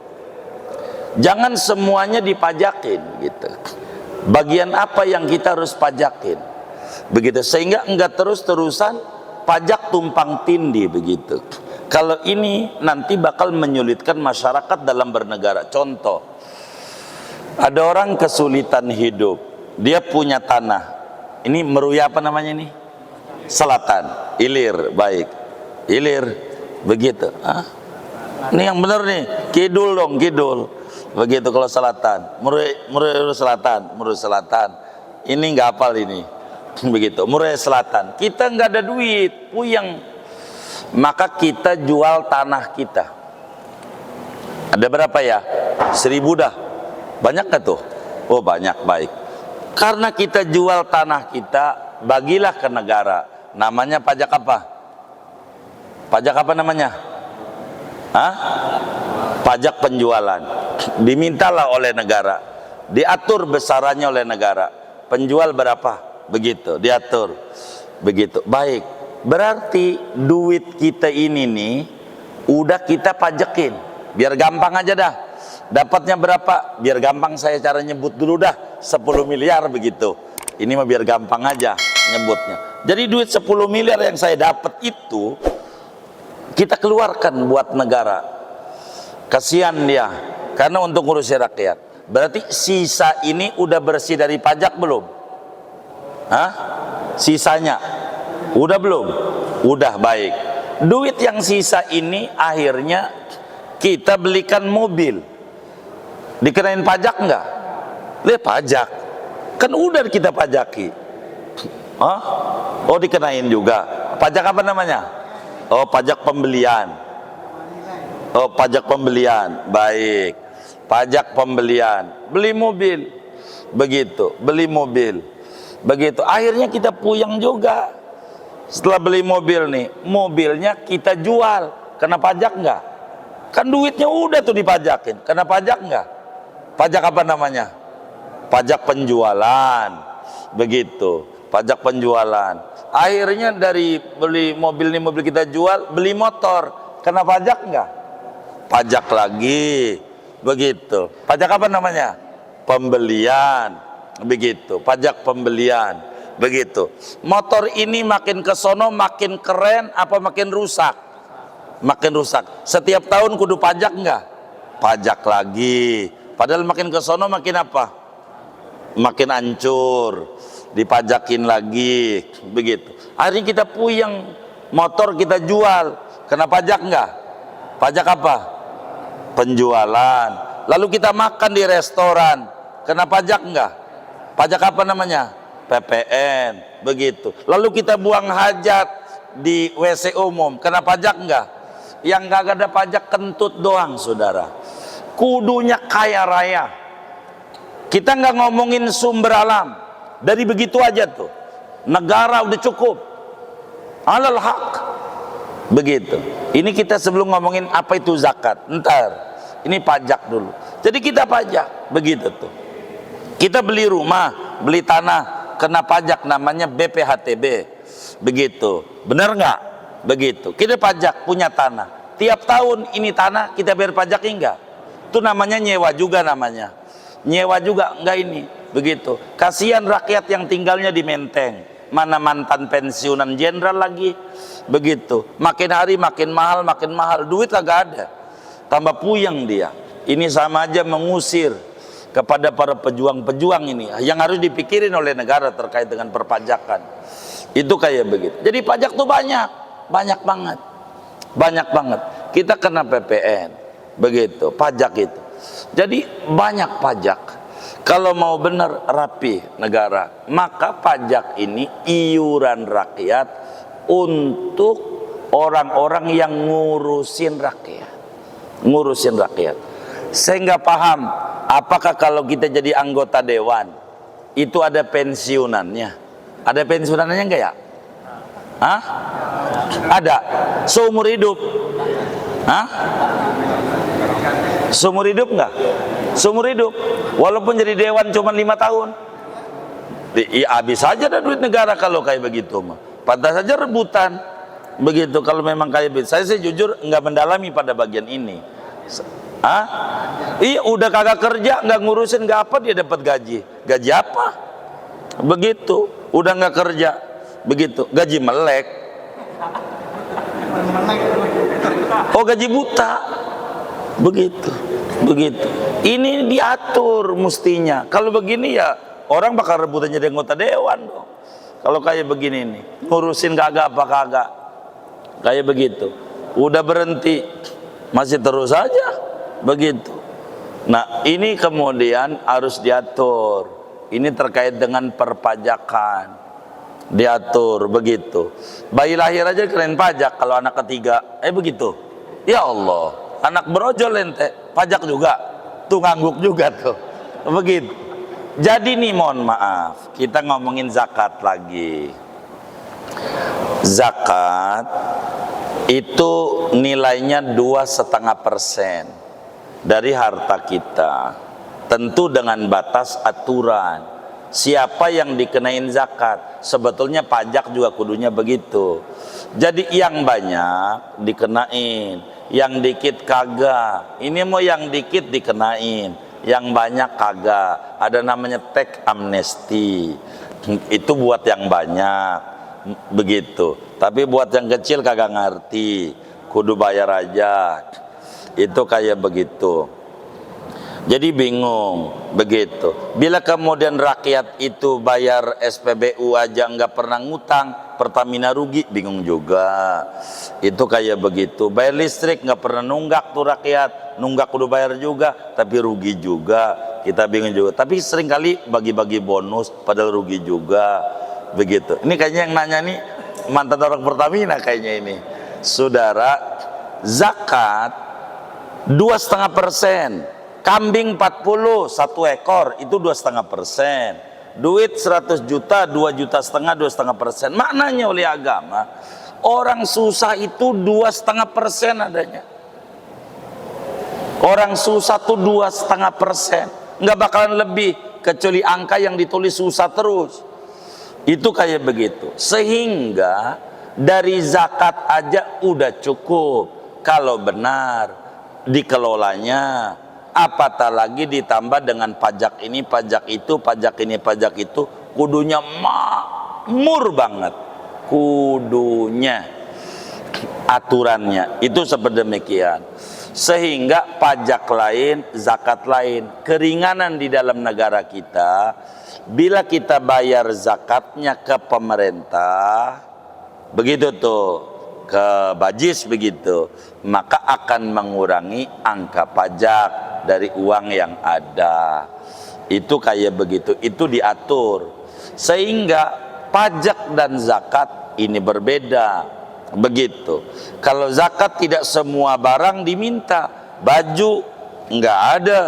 jangan semuanya dipajakin, gitu. Bagian apa yang kita harus pajakin, begitu, sehingga enggak terus-terusan pajak tumpang tindih, begitu. Kalau ini nanti bakal menyulitkan masyarakat dalam bernegara. Contoh, ada orang kesulitan hidup, dia punya tanah, ini Meruya apa namanya ini? Selatan, Ilir, baik, Ilir, begitu. Ini yang benar nih, kidul dong, kidul, begitu. Kalau selatan, Meruya Selatan, ini nggak hafal ini, begitu. Meruya Selatan, kita nggak ada duit, puyeng, maka kita jual tanah kita. Ada berapa ya? 1000 dah. Banyak gak tuh? Oh banyak, baik. Karena kita jual tanah kita, bagilah ke negara. Namanya pajak apa? Pajak apa namanya? Hah? Pajak penjualan. Dimintalah oleh negara, diatur besarannya oleh negara. Penjual berapa? Begitu, diatur. Begitu, baik. Berarti duit kita ini nih udah kita pajakin. Biar gampang aja dah. Dapatnya berapa? Biar gampang saya cara nyebut dulu dah. 10 miliar, begitu. Ini mah biar gampang aja nyebutnya. Jadi duit 10 miliar yang saya dapat itu kita keluarkan buat negara. Kasihan dia, karena untuk ngurusin rakyat. Berarti sisa ini udah bersih dari pajak belum? Hah? Sisanya udah belum? Udah, baik. Duit yang sisa ini akhirnya kita belikan mobil. Dikenain pajak enggak? Pajak. Kan udah kita pajaki. Hah? Oh, dikenain juga. Pajak apa namanya? Oh, pajak pembelian. Oh, pajak pembelian. Baik. Pajak pembelian. Beli mobil. Begitu, beli mobil. Begitu. Akhirnya kita puyeng juga. Setelah beli mobil nih, mobilnya kita jual. Kena pajak enggak? Kan duitnya udah tuh dipajakin. Kena pajak enggak? Pajak apa namanya? Pajak penjualan. Begitu, pajak penjualan. Akhirnya dari beli mobil nih, mobil kita jual, beli motor. Kena pajak enggak? Pajak lagi. Begitu. Pajak apa namanya? Pembelian. Begitu, pajak pembelian. Begitu. Motor ini makin kesono makin keren apa makin rusak? Makin rusak. Setiap tahun kudu pajak enggak? Pajak lagi. Padahal makin kesono makin apa? Makin hancur. Dipajakin lagi. Begitu. Akhirnya kita puyeng. Motor kita jual. Kena pajak enggak? Pajak apa? Penjualan. Lalu kita makan di restoran. Kena pajak enggak? Pajak apa namanya? PPN. Begitu. Lalu kita buang hajat di WC umum. Kena pajak enggak? Yang enggak ada pajak kentut doang, saudara. Kudunya kaya raya. Kita nggak ngomongin sumber alam, dari begitu aja tuh negara udah cukup, alal haq, begitu. Ini kita sebelum ngomongin apa itu zakat, ntar ini pajak dulu. Jadi kita pajak, begitu tuh. Kita beli rumah, beli tanah, kena pajak, namanya BPHTB, begitu. Bener nggak? Begitu. Kita pajak punya tanah, tiap tahun ini tanah kita bayar pajak enggak? Itu namanya nyewa juga, namanya nyewa juga, enggak ini, begitu. Kasihan rakyat yang tinggalnya di Menteng, mana mantan pensiunan jenderal lagi, begitu. Makin hari makin mahal, duit kagak ada. tambah puyeng dia. Ini sama aja mengusir kepada para pejuang-pejuang ini yang harus dipikirin oleh negara terkait dengan perpajakan. Itu kayak begitu. Jadi pajak tuh banyak banget. Banyak banget. Kita kena PPN, begitu, pajak itu. Jadi banyak pajak. Kalau mau benar rapi negara, maka pajak ini iuran rakyat untuk orang-orang yang ngurusin rakyat. Ngurusin rakyat. Saya nggak paham, apakah kalau kita jadi anggota dewan itu ada pensiunannya? Ada pensiunannya enggak ya? Hah? Ada. Seumur hidup. Hah? Seumur hidup enggak? Seumur hidup. Walaupun jadi dewan cuma 5 tahun. Ya habis saja dah duit negara kalau kayak begitu mah. Pantas saja rebutan. Begitu kalau memang kayak begitu. Saya sih jujur enggak mendalami pada bagian ini. Hah? Iya udah kagak kerja, enggak ngurusin, enggak apa dia dapat gaji. Gaji apa? Begitu. Udah enggak kerja. Begitu. Gaji melek. Oh gaji buta. Begitu. Begitu. Ini diatur mestinya. Kalau begini ya orang bakal rebutan jadi anggota dewan dong. Kalau kayak begini nih, ngurusin kagak apa kagak. Kayak begitu. Udah berhenti, masih terus saja begitu. Nah, ini kemudian harus diatur. Ini terkait dengan perpajakan. Diatur begitu. Bayi lahir aja keren pajak kalau anak ketiga. Begitu. Ya Allah, anak brojol ente, pajak juga. Tuh ngangguk juga tuh. Begitu. Jadi nih mohon maaf, kita ngomongin zakat lagi. Zakat itu nilainya 2,5% dari harta kita. Tentu dengan batas aturan. Siapa yang dikenain zakat? Sebetulnya pajak juga kudunya begitu. Jadi yang banyak dikenain, yang dikit kagak. Ini mau yang dikit dikenain, yang banyak kagak. Ada namanya tax amnesty. Itu buat yang banyak, begitu. Tapi buat yang kecil kagak ngerti, kudu bayar aja. Itu kayak begitu. Jadi bingung, begitu. Bila kemudian rakyat itu bayar SPBU aja nggak pernah ngutang, Pertamina rugi, bingung juga. Itu kayak begitu. Bayar listrik nggak pernah nunggak tuh rakyat, nunggak kudu bayar juga, tapi rugi juga. Kita bingung juga. Tapi seringkali bagi-bagi bonus, padahal rugi juga, begitu. Ini kayaknya yang nanya nih mantan orang Pertamina kayaknya ini. Saudara, zakat 2,5%. Kambing 40, 1 ekor itu 2,5%. Duit 100 juta, 2,5 juta, 2,5%. Maknanya oleh agama, orang susah itu 2,5% adanya. Orang susah tuh 2,5%. Nggak bakalan lebih, kecuali angka yang ditulis susah terus. Itu kayak begitu. Sehingga dari zakat aja udah cukup kalau benar dikelolanya. Apatah lagi ditambah dengan pajak ini, pajak itu, pajak ini, pajak itu, kudunya makmur banget. Kudunya aturannya itu seperti demikian. Sehingga pajak lain, zakat lain, keringanan di dalam negara kita. Bila kita bayar zakatnya ke pemerintah, begitu tuh, ke Bajis begitu, maka akan mengurangi angka pajak dari uang yang ada. Itu kayak begitu, itu diatur. Sehingga pajak dan zakat ini berbeda. Begitu. Kalau zakat tidak semua barang diminta. Baju nggak ada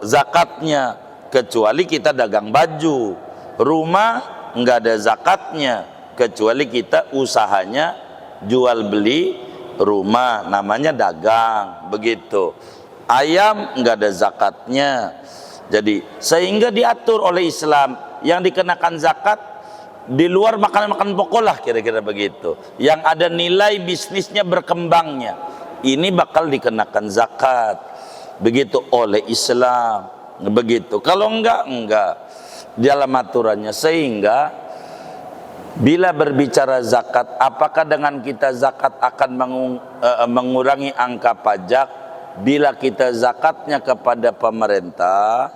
zakatnya, kecuali kita dagang baju. Rumah nggak ada zakatnya, kecuali kita usahanya jual beli rumah, namanya dagang, begitu. Ayam nggak ada zakatnya. Jadi sehingga diatur oleh Islam yang dikenakan zakat di luar makanan-makanan pokok lah, kira-kira begitu. Yang ada nilai bisnisnya berkembangnya, ini bakal dikenakan zakat, begitu oleh Islam, begitu. Kalau enggak dalam aturannya. Sehingga Bila berbicara zakat, apakah dengan kita zakat akan mengurangi angka pajak? Bila kita zakatnya kepada pemerintah,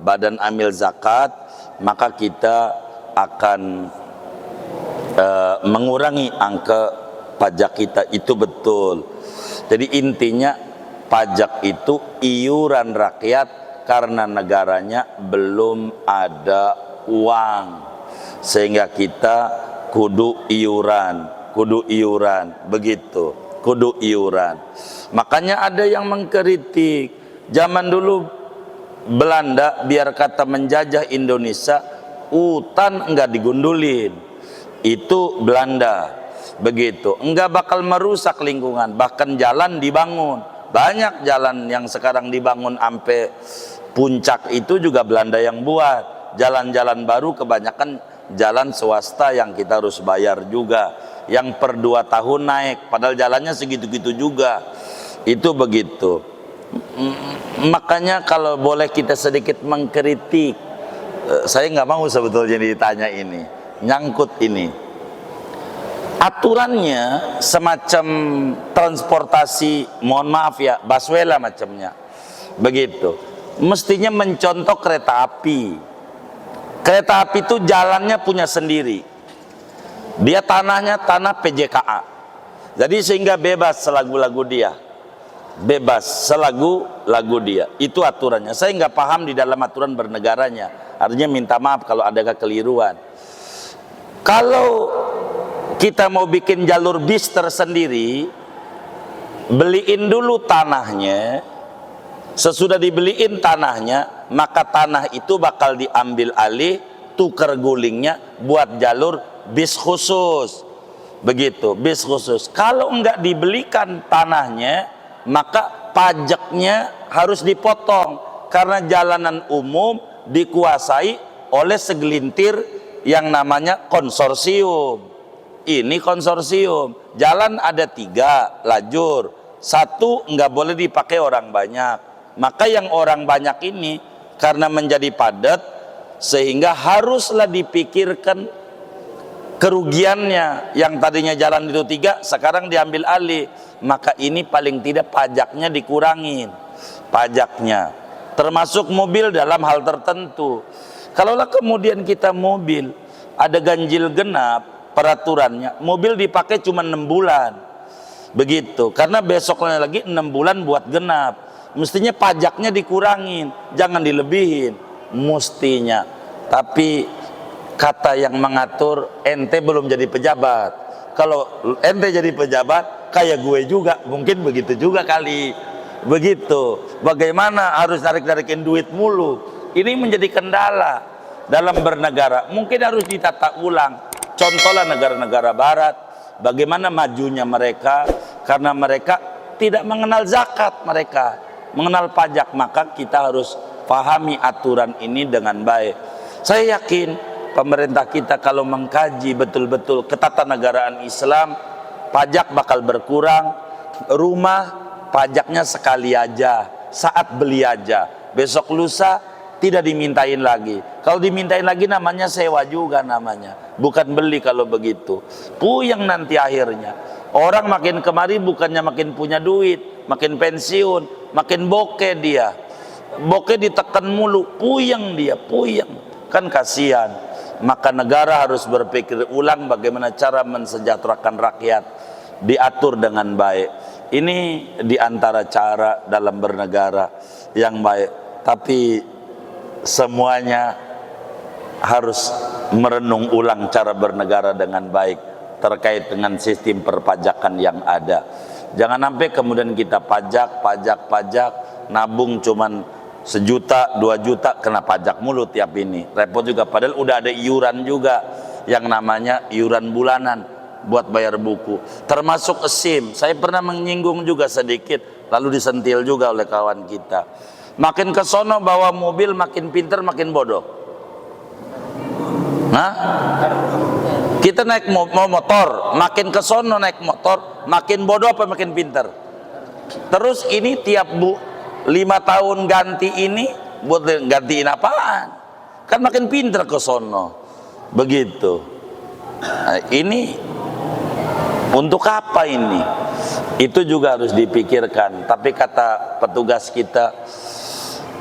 badan amil zakat, maka kita akan mengurangi angka pajak kita. Itu betul. Jadi intinya pajak itu iuran rakyat karena negaranya belum ada uang, sehingga kita kudu iuran begitu, kudu iuran. Makanya ada yang mengkritik zaman dulu Belanda biar kata menjajah Indonesia, hutan enggak digundulin, itu Belanda begitu, enggak bakal merusak lingkungan, bahkan jalan dibangun. Banyak jalan yang sekarang dibangun sampai puncak itu juga Belanda yang buat. Jalan-jalan baru kebanyakan jalan swasta yang kita harus bayar juga, yang per 2 tahun naik, padahal jalannya segitu-gitu juga. Itu begitu. Makanya kalau boleh kita sedikit mengkritik, saya nggak mau sebetulnya ditanya ini, nyangkut ini. Aturannya semacam transportasi, mohon maaf ya, busway lah macamnya. Begitu. Mestinya mencontoh kereta api. Kereta api itu jalannya punya sendiri. Dia tanahnya tanah PJKA. Jadi sehingga bebas selagu-lagu dia. Bebas selagu-lagu dia. Itu aturannya. Saya nggak paham di dalam aturan bernegaranya. Artinya minta maaf kalau ada kekeliruan. Kalau kita mau bikin jalur bis tersendiri, beliin dulu tanahnya. Sesudah dibeliin tanahnya, maka tanah itu bakal diambil alih, tukar gulingnya buat jalur bis khusus. Begitu, bis khusus. Kalau enggak dibelikan tanahnya, maka pajaknya harus dipotong karena jalanan umum dikuasai oleh segelintir yang namanya konsorsium. Ini konsorsium. Jalan ada 3 lajur, 1 enggak boleh dipakai orang banyak. Maka yang orang banyak ini karena menjadi padat, sehingga haruslah dipikirkan kerugiannya. Yang tadinya jalan itu 3, sekarang diambil alih. Maka ini paling tidak pajaknya dikurangin, pajaknya. Termasuk mobil dalam hal tertentu. Kalaulah kemudian kita mobil ada ganjil genap peraturannya, mobil dipakai cuma 6 bulan. Begitu, karena besoknya lagi 6 bulan buat genap. Mestinya pajaknya dikurangin, jangan dilebihin, mestinya. Tapi kata yang mengatur, ente belum jadi pejabat. Kalau ente jadi pejabat, kayak gue juga, mungkin begitu juga kali. Begitu. Bagaimana harus narik-narikin duit mulu? Ini menjadi kendala dalam bernegara. Mungkin harus ditata ulang. Contohlah negara-negara barat, bagaimana majunya mereka, karena mereka tidak mengenal zakat, mereka mengenal pajak. Maka kita harus pahami aturan ini dengan baik. Saya yakin pemerintah kita kalau mengkaji betul-betul ketatanegaraan Islam, pajak bakal berkurang. Rumah pajaknya sekali aja, saat beli aja, besok lusa tidak dimintain lagi. Kalau dimintain lagi namanya sewa juga namanya, bukan beli. Kalau begitu puyeng nanti akhirnya. Orang makin kemari bukannya makin punya duit, makin pensiun, makin bokeh dia. Bokeh ditekan mulu, puyeng dia, puyeng. Kan kasihan. Maka negara harus berpikir ulang bagaimana cara mensejahterakan rakyat, diatur dengan baik. Ini diantara cara dalam bernegara yang baik. Tapi semuanya harus merenung ulang cara bernegara dengan baik terkait dengan sistem perpajakan yang ada. Jangan sampai kemudian kita pajak, nabung cuman 1 juta, 2 juta, kena pajak mulu tiap ini. Repot juga, padahal udah ada iuran juga yang namanya iuran bulanan buat bayar buku. Termasuk SIM. Saya pernah menyinggung juga sedikit, lalu disentil juga oleh kawan kita. Makin ke sono bawa mobil, makin pinter, makin bodoh. Nah, kita naik motor, makin ke sono naik motor, makin bodoh apa makin pinter. Terus ini tiap 5 tahun ganti ini, buat gantiin apaan? Kan makin pinter ke sono. Begitu. Ini untuk apa ini? Itu juga harus dipikirkan. Tapi kata petugas kita,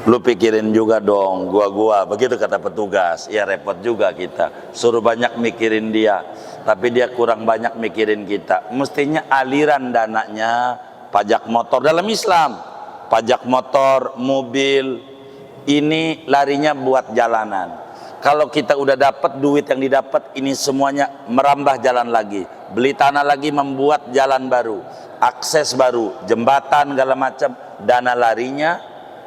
lu pikirin juga dong, gua begitu kata petugas. Ya repot juga kita, suruh banyak mikirin dia, tapi dia kurang banyak mikirin kita. Mestinya aliran dananya pajak motor dalam Islam, pajak motor, mobil, ini larinya buat jalanan. Kalau kita udah dapat duit yang didapat, ini semuanya merambah jalan lagi, beli tanah lagi, membuat jalan baru, akses baru, jembatan segala macam. Dana larinya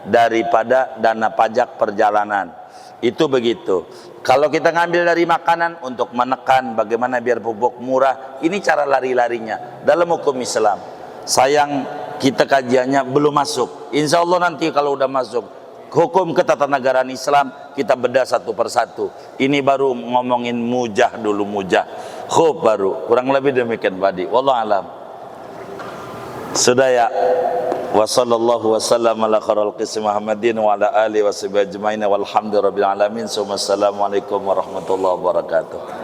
daripada dana pajak perjalanan. Itu begitu. Kalau kita ngambil dari makanan untuk menekan bagaimana biar pupuk murah, ini cara lari-larinya dalam hukum Islam. Sayang kita kajiannya belum masuk. Insya Allah nanti kalau udah masuk hukum ketatanegaraan Islam, kita bedah satu persatu. Ini baru ngomongin mujah dulu, mujah khub baru, kurang lebih demikian tadi. Wallahu alam. Sudah ya. Wa sallallahu wasallam ala khairil qism Muhammadin wa ala alihi wa sahbihi ajmain walhamdulillahirabbil alamin. Assalamualaikum warahmatullahi wabarakatuh.